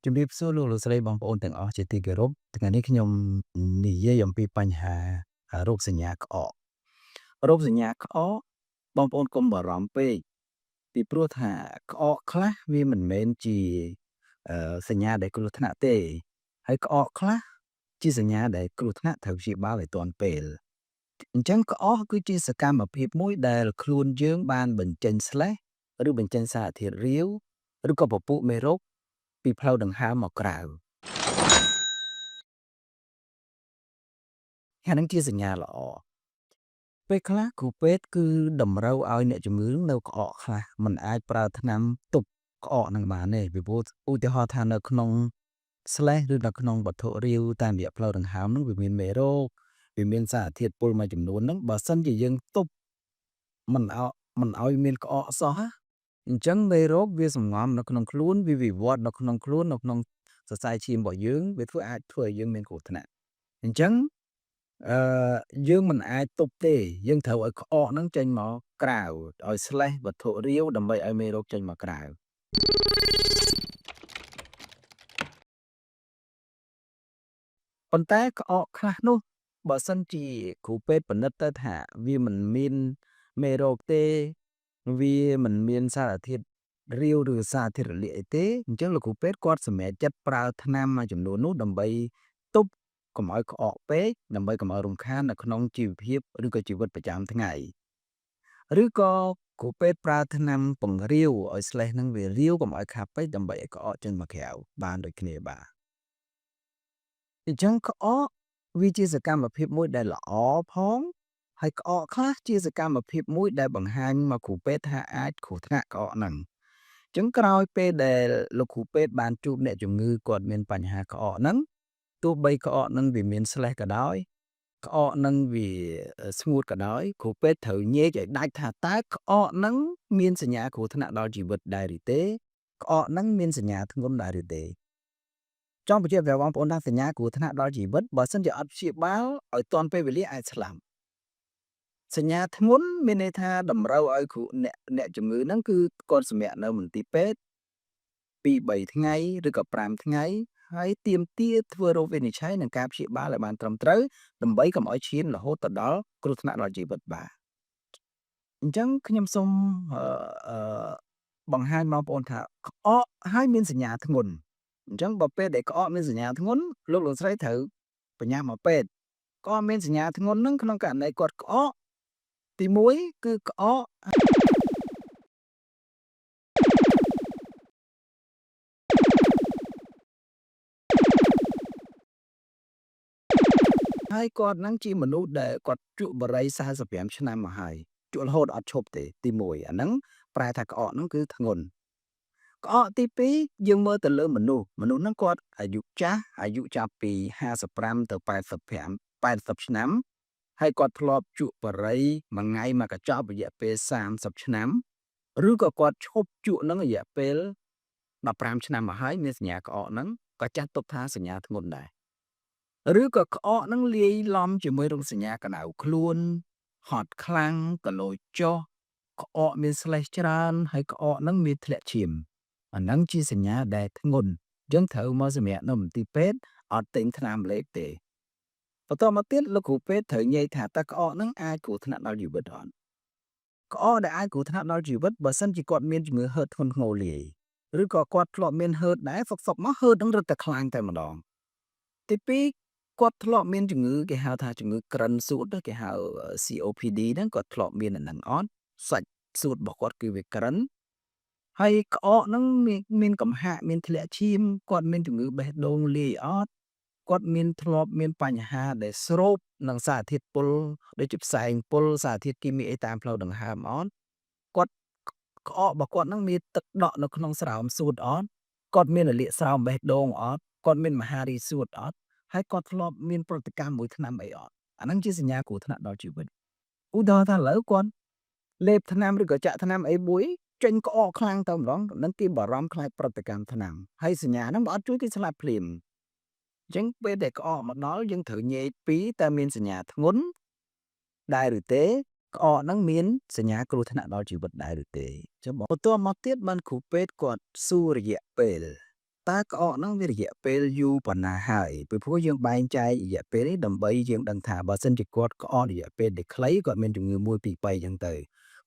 ជំរាបសួរលោកស្រីបងប្អូនទាំងអស់ជាទីគោរពថ្ងៃនេះខ្ញុំនិយាយអំពីបញ្ហារោគសញ្ញាក្អករោគសញ្ញាក្អកបងប្អូនកុំបារម្ភពេកពីព្រោះថាក្អកខ្លះវាមិនមែនជាសញ្ញាដែលគ្រោះថ្នាក់ទេហើយក្អកខ្លះជាសញ្ញាដែលគ្រោះថ្នាក់ត្រូវព្យាបាលឲ្យទាន់ពេលអញ្ចឹងក្អកគឺជាសកម្មភាពមួយដែលខ្លួនយើងបានបញ្ចេញស្លេសឬបញ្ចេញសារធាតុរាវឬក៏ពពួកមេរោគពីផ្លូវដង្ហើមមកក្រៅ អាហ្នឹងជាសញ្ញាល្អពេលខ្លះគ្រូពេទ្យគឺតម្រូវឲ្យអ្នកជំងឺនៅក្អកខ្លះមិនអាចប្រើថ្នាំទប់ក្អកហ្នឹងបានទេពីព្រោះឧទាហរណ៍ថានៅក្នុងស្លេសឬនៅក្នុងវត្ថុរាវតាមរយៈផ្លូវដង្ហើមហ្នឹងវាមានមេរោគវាមានសារធាតុពុលមួយចំនួនហ្នឹងបើសិនជាយើងទប់មិនឲ្យមានក្អកសោះណាអញ្ចឹងមេរោគវាសម្ងំនៅក្នុងខ្លួនវាវិវត្តនៅក្នុងខ្លួននៅក្នុងសរសៃឈាមរបស់យើងវាអាចធ្វើឲ្យយើងមានគ្រោះថ្នាក់អញ្ចឹង អឺយើងមិនអាចទប់ទេយើងត្រូវឲ្យក្អកហ្នឹងចេញមកក្រៅឲ្យស្លេសវត្ថុរាវដើម្បីឲ្យមេរោគចេញមកក្រៅប៉ុន្តែក្អកខ្លះនោះបើសិនជាគ្រូពេទ្យពិនិត្យទៅថាវាមិនមានមេរោគទេវាមិនមានសារធាតុរាវឬសារធាតុរលាកអីទេអញ្ចឹងលោកគ្រូពេទ្យគាត់សម្រេចចិត្តប្រើថ្នាំមួយចំនួននោះដើម្បីទប់កុំឲ្យក្អកពេកដើម្បីកុំឲ្យរំខាននៅក្នុងជីវភាពឬក៏ជីវិតប្រចាំថ្ងៃឬក៏គ្រូពេទ្យប្រើថ្នាំពង្រាវឲ្យស្លេសហ្នឹងវារាវកុំឲ្យខាប់ពេកដើម្បីឲ្យក្អកចេញមកក្រៅបានដូចគ្នាបាទអញ្ចឹងក្អកវាជាសកម្មភាពមួយដែលល្អផងហើយក្អកខ្លះជាសកម្មភាពមួយដែលបង្ហាញមកគ្រូពេទ្យថាអាចគ្រោះថ្នាក់ក្អកហ្នឹងអញ្ចឹងក្រោយពេលដែលលោកគ្រូពេទ្យបានជួបអ្នកជំងឺគាត់មានបញ្ហាក្អកហ្នឹងទោះបីក្អកហ្នឹងវាមានស្លេសក៏ដោយក្អកហ្នឹងវាស្ងួតក៏ដោយគ្រូពេទ្យត្រូវញែកឲ្យដាច់ថាតើក្អកហ្នឹងមានសញ្ញាគ្រោះថ្នាក់ដល់ជីវិតដែរឬទេក្អកហ្នឹងមានសញ្ញាធ្ងន់ដែរឬទេចង់បញ្ជាក់ប្រាប់បងប្អូនថាសញ្ញាគ្រោះថ្នាក់ដល់ជីវិតបើសិនជាអត់ព្យាបាលឲ្យទាន់ពេលវេលាអាចស្លាប់សញ្ញាធ្ងន់មានន័យថាតម្រូវឲ្យគ្រូអ្នកជំងឺហ្នឹងគឺគាត់សម្រាកនៅមន្ទីរពេទ្យ2-3ថ្ងៃឬក៏5ថ្ងៃហើយទាមទារធ្វើរោគវិនិច្ឆ័យនិងការព្យាបាលឲ្យបានត្រឹមត្រូវដើម្បីកុំឲ្យឈានរហូតទៅដល់គ្រោះថ្នាក់ដល់ជីវិតបាទអញ្ចឹងខ្ញុំសូមអឺបង្ហាញបងប្អូនថាក្អកហើយមានសញ្ញាធ្ងន់អញ្ចឹងបើពេលដែលក្អកមានសញ្ញាធ្ងន់លោកស្រីត្រូវបញ្ញាប់មកពេទ្យក្អកមានសញ្ញាធ្ងន់ហ្នឹងក្នុងករណីគាត់ក្អកទី1គឺក្អកហើយគាត់ហ្នឹងជាមនុស្សដែលគាត់ជក់បារី45ឆ្នាំមកហើយជក់រហូតអត់ឈប់ទេទី1អាហ្នឹងប្រែថាក្អកហ្នឹងគឺធ្ងន់ក្អកទី2យើងមើលទៅលើមនុស្សហ្នឹងគាត់អាយុចាស់អាយុចាប់ពី55ទៅ80ឆ្នាំហើយគាត់ធ្លាប់ជក់បារីមួយថ្ងៃមួយកញ្ចប់រយៈពេល30ឆ្នាំឬក៏គាត់ឈប់ជក់ហ្នឹងរយៈពេល15ឆ្នាំមកហើយមានសញ្ញាក្អកហ្នឹងក៏ចាត់ទុកថាសញ្ញាធ្ងន់ដែរឬក៏ក្អកហ្នឹងលាយឡំជាមួយរោគសញ្ញាក្តៅខ្លួនហត់ខ្លាំងគីឡូចុះក្អកមានស្លេសច្រើនហើយក្អកហ្នឹងមានធ្លាក់ឈាមអាហ្នឹងជាសញ្ញាដែលធ្ងន់យើងត្រូវមកសម្រាកនៅមន្ទីរពេទ្យអត់ទិញថ្នាំលេបទេបន្តមកទៀតលោកគ្រូពេទ្យត្រូវញែកថាតើក្អកហ្នឹងអាចគ្រោះថ្នាក់ដល់ជីវិតអត់ក្អកដែលអាចគ្រោះថ្នាក់ដល់ជីវិតបើសិនជាគាត់មានជំងឺហឺតធ្ងន់ធ្ងរលាយឬក៏គាត់ធ្លាប់មានហឺតដែរសុកមកហឺតហ្នឹងរឹតតែខ្លាំងតែម្ដងទី2គាត់ធ្លាប់មានជំងឺគេហៅថាជំងឺក្រិនសួតគេហៅ COPD ហ្នឹងគាត់ធ្លាប់មានអាហ្នឹងអត់សាច់សួតរបស់គាត់គឺវាក្រិនហើយក្អកហ្នឹងមានកំហាកមានធ្លាក់ឈាមគាត់មានជំងឺបេះដូងលាយអត់គាត់មានធ្លាប់មានបញ្ហាដែលស្រូបនឹងសារធាតុពុលដូចជាផ្សែងពុលសារធាតុគីមីអីតាមផ្លូវដង្ហើមអត់គាត់ក្អករបស់គាត់ហ្នឹងមានទឹកដក់នៅក្នុងស្រោមសួតអត់គាត់មានរលាកស្រោមបេះដូងអត់គាត់មានមហារីកសួតអត់ហើយគាត់ធ្លាប់មានប្រតិកម្មមួយថ្នាំអីអត់អាហ្នឹងជាសញ្ញាគ្រោះថ្នាក់ដល់ជីវិតឧទាហរណ៍ថាឥឡូវគាត់លេបថ្នាំឬក៏ចាក់ថ្នាំអីមួយចេញក្អកខ្លាំងទៅម្ដងហ្នឹងគេបារម្ភខ្លាចប្រតិកម្មថ្នាំហើយសញ្ញាហ្នឹងបើអត់ជួយគេស្លាប់ភ្លាមអញ្ចឹងពេលដែលក្អកមកដល់យើងត្រូវញែកពីតើមានសញ្ញាធ្ងន់ដែរឬទេក្អកហ្នឹងមានសញ្ញាគ្រោះថ្នាក់ដល់ជីវិតដែរឬទេចុះបន្ទាប់មកទៀតបានគ្រូពេទ្យគាត់សួររយៈពេល តើក្អកហ្នឹងវារយៈពេលយូរប៉ុណ្ណាហើយពីព្រោះយើងបែងចែករយៈពេលនេះដើម្បីយើងដឹងថាបើសិនជាគាត់ក្អករយៈពេលដែលខ្លីគាត់មានជំងឺ1 2 3ចឹងទៅ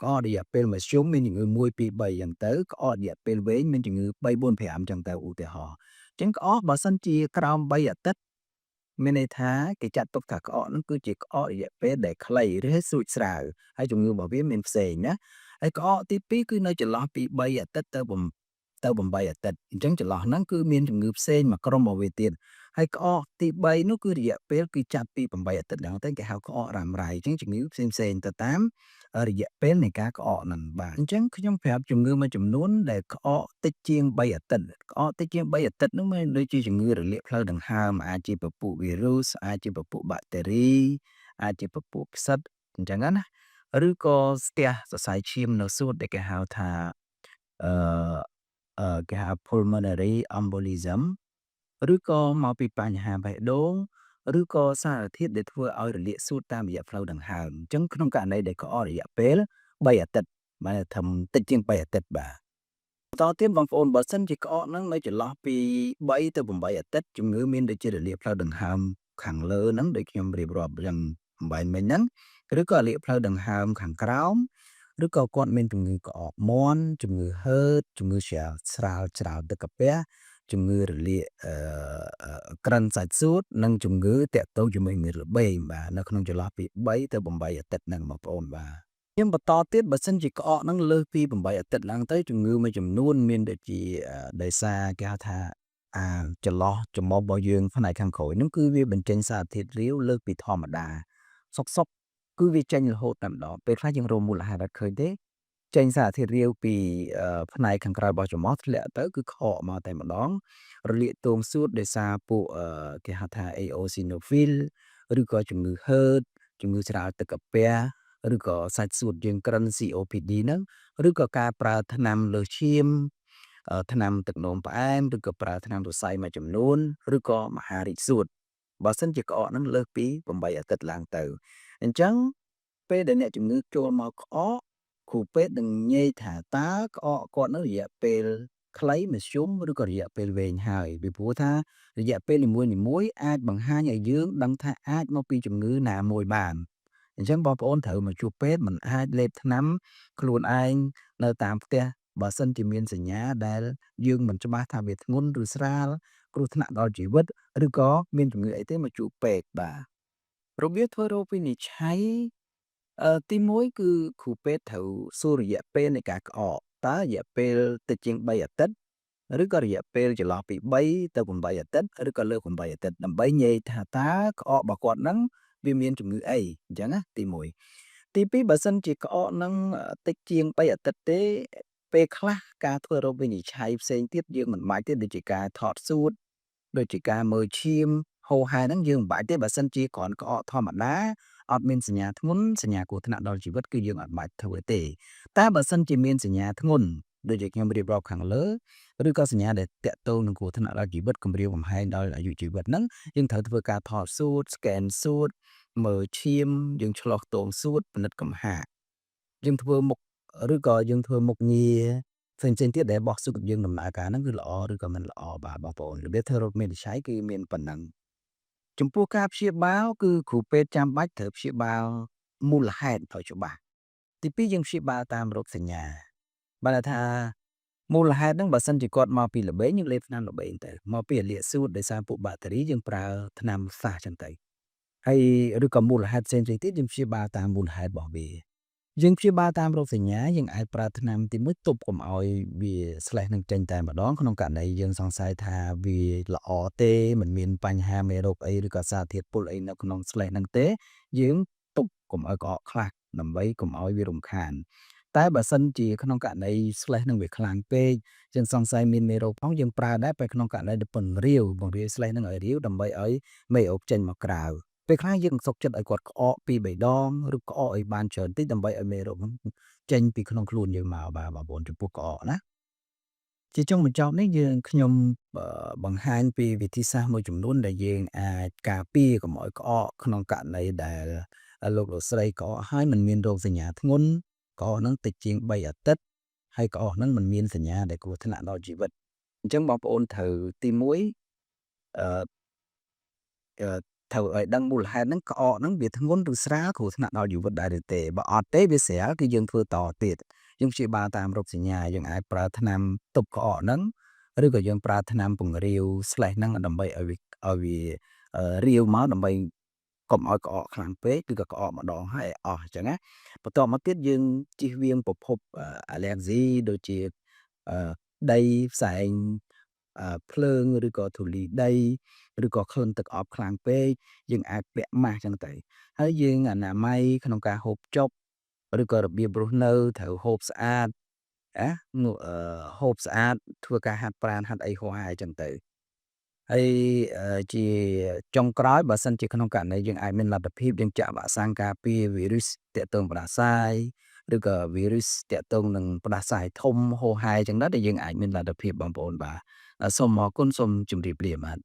ក្អករយៈពេលមធ្យមមានជំងឺ1 2 3ចឹងទៅក្អករយៈពេលវែងមានជំងឺ3 4 5ចឹងទៅឧទាហរណ៍អញ្ចឹងក្អកបើសិនជាក្រោម3អាទិត្យមានន័យថាគេចាត់ទុកថាក្អកហ្នឹងគឺជាក្អករយៈពេលដែលខ្លីឬស្រួចស្រាវហើយជំងឺរបស់វាមានផ្សេងណាហើយក្អកទី2គឺនៅចន្លោះពី3អាទិត្យទៅ8អាទិត្យអញ្ចឹងចន្លោះហ្នឹងគឺមានជំងឺផ្សេងមួយក្រុមរបស់វាទៀតហើយក្អកទី3នោះគឺរយៈពេលគឺចាប់ពី8អាទិត្យឡើងទៅគេហៅក្អករ៉ាំរ៉ៃអញ្ចឹងជំងឺផ្សេងទៅតាមរយៈពេលនៃការក្អកហ្នឹងបាទអញ្ចឹងខ្ញុំប្រាប់ជំងឺមួយចំនួនដែលក្អកតិចជាង3អាទិត្យក្អកតិចជាង3អាទិត្យនោះមានដូចជាជំងឺរលាកផ្លូវដង្ហើមអាចជាពពួកវីរុសអាចជាពពួកបាក់តេរីអាចជាពពួកផ្សិតអញ្ចឹងណាឬក៏ស្ទះសរសៃឈាមនៅសួតដែលគេហៅថាអឺគេហៅ pulmonary embolism ឬក៏មកពីបញ្ហាបេះដូងឬក៏សារធាតុដែលធ្វើឲ្យរលាកសួតតាមរយៈផ្លូវដង្ហើមអញ្ចឹងក្នុងករណីដែលក្អករយៈពេល3អាទិត្យបានថាតិចជាង3អាទិត្យបាទបន្តទៀតបងប្អូនបើសិនជាក្អកហ្នឹងនៅចន្លោះពី3ទៅ8អាទិត្យជំងឺមានដូចជារលាកផ្លូវដង្ហើមខាងលើហ្នឹងដូចខ្ញុំរៀបរាប់យ៉ាងអំបញ្ញមិញហ្នឹងឬក៏រលាកផ្លូវដង្ហើមខាងក្រោមឬក៏គាត់មានជំងឺក្អកមាន់ជំងឺហឺតជំងឺស្រាលច្រាលទឹកកាពះជំងឺរលាកក្រិនសាច់សួតនិងជំងឺតាក់ទងជាមួយនឹងរបេងបាទនៅក្នុងចន្លោះពី3ទៅ8អាទិត្យហ្នឹងបងប្អូនបាទខ្ញុំបន្តទៀតបើសិនជាក្អកហ្នឹងលើសពី8អាទិត្យឡើងទៅជំងឺមួយចំនួនមានដូចជាដោយសារគេហៅថាចន្លោះច្រមុះរបស់យើងផ្នែកខាងក្រោយហ្នឹងគឺវាបញ្ចេញសារធាតុរាវលើសពីធម្មតាសុកគឺវាចេញរហូតតែម្ដងពេលខ្លះយើងរកមូលហេតុអត់ឃើញទេចេញសារធាតុរាវពីផ្នែកខាងក្រៅរបស់ច្រមុះធ្លាក់ទៅគឺខកមកតែម្ដងរលាកទងសួតដោយសារពួកគេហៅថា eosinophil ឬក៏ជំងឺហឺតជំងឺច្រាលទឹកកាពះឬក៏សាច់សួតយើងក្រិន COPD ហ្នឹងឬក៏ការប្រើថ្នាំលើសឈាមថ្នាំទឹកនោមផ្អែមឬក៏ប្រើថ្នាំសរសៃមួយចំនួនឬក៏មហារីកសួតបើសិនជាក្អកហ្នឹងលើសពី8អាទិត្យឡើងទៅអញ្ចឹងពេលដែលអ្នកជំងឺចូលមកក្អកគ្រូពេទ្យនឹងនិយាយថាតើក្អកគាត់នឹងរយៈពេលខ្លីមធ្យមឬក៏រយៈពេលវែងហើយពីព្រោះថារយៈពេលនីមួយៗអាចបង្ហាញឲ្យយើងដឹងថាអាចមកពីជំងឺណាមួយបានអញ្ចឹងបងប្អូនត្រូវមកជួបពេទ្យមិនអាចលេបថ្នាំខ្លួនឯងនៅតាមផ្ទះបើសិនជាមានសញ្ញាដែលយើងមិនច្បាស់ថាវាធ្ងន់ឬស្រាលគ្រោះថ្នាក់ដល់ជីវិតឬក៏មានជំងឺអីទេមកជួបពេទ្យបាទរបៀបធ្វើរោគវិនិច្ឆ័យទី1គឺគ្រូពេទ្យត្រូវសួររយៈពេលនៃការក្អកតើរយៈពេលតិចជាង3អាទិត្យឬក៏រយៈពេលចន្លោះពី3ទៅ8អាទិត្យឬក៏លើស8អាទិត្យដើម្បីនិយាយថាតើក្អករបស់គាត់ហ្នឹងវាមានជំងឺអីអញ្ចឹងណាទី1ទី2បើសិនជាក្អកហ្នឹងតិចជាង3អាទិត្យទេពេលខ្លះការធ្វើរោគវិនិច្ឆ័យផ្សេងទៀតយើងមិនបាច់ទេដូចជាការថតសួតដូចជាការមើលឈាមហូរហែហ្នឹងយើងមិនបាច់ទេបើសិនជាគ្រាន់ក្អកធម្មតាអត់មានសញ្ញាធ្ងន់សញ្ញាគ្រោះថ្នាក់ដល់ជីវិតគឺយើងអត់បាច់ធ្វើទេតែបើសិនជាមានសញ្ញាធ្ងន់ដូចជាខ្ញុំរៀបរាប់ខាងលើឬក៏សញ្ញាដែលតាក់ទងនឹងគ្រោះថ្នាក់ដល់ជីវិតគំរាមកំហែងដល់អាយុជីវិតហ្នឹងយើងត្រូវធ្វើការថតសួត scan សួតមើលឈាមយើងឆ្លុះទងសួតពិនិត្យកំហាកយើងធ្វើមុខឬក៏យើងធ្វើមុខងារផ្សេងៗទៀតដែលបោះសុខយើងដំណើរការហ្នឹងគឺល្អឬក៏មិនល្អបាទបងប្អូនរបៀបធ្វើរោគវិនិច្ឆ័យគឺមានប៉ុណ្ណឹងចំពោះការព្យាបាលគឺគ្រូពេទ្យចាំបាច់ត្រូវព្យាបាលមូលហេតុឲ្យច្បាស់ទី2យើងព្យាបាលតាមរោគសញ្ញាបានន័យថាមូលហេតុហ្នឹងបើសិនជាគាត់មកពីល្បែងយើងលេបថ្នាំល្បែងទៅមកពីរលាកសួតដោយសារពួកបាក់តេរីយើងប្រើថ្នាំសាសចឹងទៅហើយឬក៏មូលហេតុផ្សេងៗទៀតយើងព្យាបាលតាមមូលហេតុរបស់វាយើងព្យាបាលតាមរោគសញ្ញាយើងអាចប្រើថ្នាំទី1ទប់កុំឲ្យវាស្លេះនឹងចេញតែម្ដងក្នុងករណីយើងសង្ស័យថាវាល្អទេមិនមានបញ្ហាមេរោគអីឬក៏សារធាតុពុលអីនៅក្នុងស្លេះហ្នឹងទេយើងទប់កុំឲ្យក្អកខ្លះដើម្បីកុំឲ្យវារំខានតែបើសិនជាក្នុងករណីស្លេះនឹងវាខ្លាំងពេកយើងសង្ស័យមានមេរោគផងយើងប្រើដែរតែក្នុងករណីដែលពង្រាវស្លេះនឹងឲ្យរាវដើម្បីឲ្យមេរោគចេញមកក្រៅពេលខ្លះយើងសុខចិត្តឲ្យគាត់ក្អក2 3ដងឬក្អកឲ្យបានច្រើនតិចដើម្បីឲ្យមេរោគហ្នឹងចេញពីក្នុងខ្លួនយើងមកបាទបងប្អូនចំពោះក្អកណាជាចុងបញ្ចប់នេះខ្ញុំបង្ហាញពីវិធីសាស្ត្រមួយចំនួនដែលយើងអាចការពារកុំឲ្យក្អកក្នុងករណីដែលលោកស្រីក្អកហើយមិនមានរោគសញ្ញាធ្ងន់ក្អកហ្នឹងតិចជាង3អាទិត្យហើយក្អកហ្នឹងមិនមានសញ្ញាដែលគ្រោះថ្នាក់ដល់ជីវិត អញ្ចឹងបងប្អូនត្រូវទី1 អឺ ត្រូវឲ្យដឹងមូលហេតុហ្នឹងក្អកហ្នឹងវាធ្ងន់ឬស្រាលគ្រោះថ្នាក់ដល់ជីវិតដែរឬទេបើអត់ទេវាស្រាលគឺយើងធ្វើតទៀតយើងព្យាបាលតាមរោគសញ្ញាយើងអាចប្រើថ្នាំទប់ក្អកហ្នឹងឬក៏យើងប្រើថ្នាំពង្រាវ slash ហ្នឹងដើម្បីឲ្យវារាវមកដើម្បីកុំឲ្យក្អកខ្លាំងពេកឬក៏ក្អកម្ដងហើយឲ្យអស់អញ្ចឹងណាបន្ទាប់មកទៀតយើងជៀសវាងប្រភពអាឡែហ្ស៊ីដូចជាដីផ្សែងភ្លើងឬក៏ធូលីដីឬក៏ក្លិនទឹកអប់ខ្លាំងពេកយើងអាចពាក់ម៉ាស់ចឹងទៅហើយយើងអនាម័យក្នុងការហូបចុកឬក៏របៀបរស់នៅត្រូវហូបស្អាតហូបស្អាតធ្វើការហាត់ប្រាណហាត់អីហោះហើរចឹងទៅហើយជាចុងក្រោយបើសិនជាក្នុងករណីយើងអាចមានលទ្ធភាពយើងចាក់វ៉ាក់សាំងការពារវីរុសទាក់ទងផ្ដាសាយឬក៏វីរុសទាក់ទងនឹងផ្ដាសាយធំហូរហែចឹងដែរដែលយើងអាចមានលទ្ធភាពបងប្អូនបាទសូមអរគុណសូមជម្រាបលាបាទ